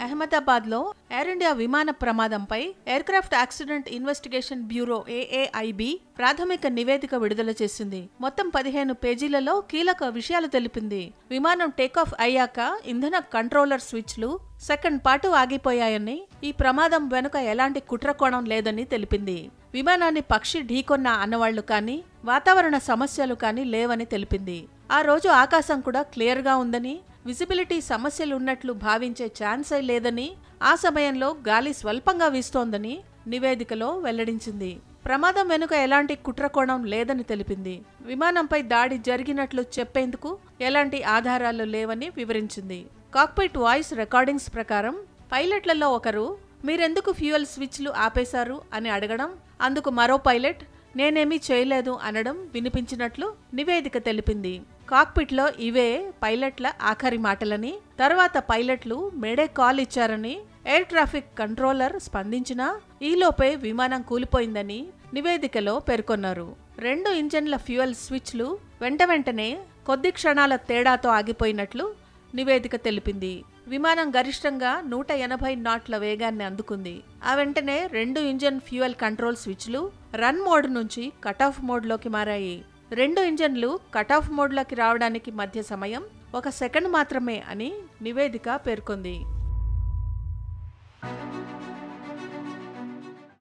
అహ్మదాబాద్లో air India విమాన ప్రమాదంపై aircraft accident investigation bureau AAIB ప్రాథమిక నివేదిక విడుదల చేసింది. మొత్తం 15 పేజీలలో కీలక విషయాలు తెలిపింది. విమానం టేకాఫ్ అయ్యాక ఇంధన కంట్రోలర్ స్విచ్లు సెకండ్ పాటు ఆగిపోయాయని, ఈ ప్రమాదం వెనుక ఎలాంటి కుట్రకోణం లేదని తెలిపింది. విమానాన్ని పక్షి ఢీకొన్న అన్నవాళ్లు కానీ వాతావరణ సమస్యలు కానీ లేవని తెలిపింది. ఆ రోజు ఆకాశం కూడా క్లియర్గా ఉందని, విజిబిలిటీ సమస్యలున్నట్లు భావించే ఛాన్సే లేదని, ఆ సమయంలో గాలి స్వల్పంగా వీస్తోందని నివేదికలో వెల్లడించింది. ప్రమాదం వెనుక ఎలాంటి కుట్రకోణం లేదని తెలిపింది. విమానంపై దాడి జరిగినట్లు చెప్పేందుకు ఎలాంటి ఆధారాలు లేవని వివరించింది. కాక్పిట్ వాయిస్ రికార్డింగ్స్ ప్రకారం పైలట్లలో ఒకరు మీరెందుకు ఫ్యూయల్ స్విచ్లు ఆపేశారు అని అడగడం, అందుకు మరో పైలట్ నేనేమీ చేయలేదు అనడం వినిపించినట్లు నివేదిక తెలిపింది. కాక్పిట్లో ఇవే పైలట్ల ఆఖరి మాటలని, తర్వాత పైలట్లు మేడే కాల్ ఇచ్చారని, ఎయిర్ ట్రాఫిక్ కంట్రోలర్ స్పందించినా ఈలోపే విమానం కూలిపోయిందని నివేదికలో పేర్కొన్నారు. 2 ఇంజన్ల ఫ్యూయల్ స్విచ్లు వెంటనే కొద్ది క్షణాల తేడాతో ఆగిపోయినట్లు నివేదిక తెలిపింది. విమానం గరిష్టంగా 180 నాట్ల వేగాన్ని అందుకుంది. ఆ వెంటనే 2 ఇంజన్ ఫ్యూయల్ కంట్రోల్ స్విచ్లు రన్ మోడ్ నుంచి కటాఫ్ మోడ్లోకి మారాయి. 2 ఇంజన్లు కటాఫ్ మోడ్లోకి రావడానికి మధ్య సమయం 1 సెకండ్ మాత్రమే అని నివేదిక పేర్కొంది.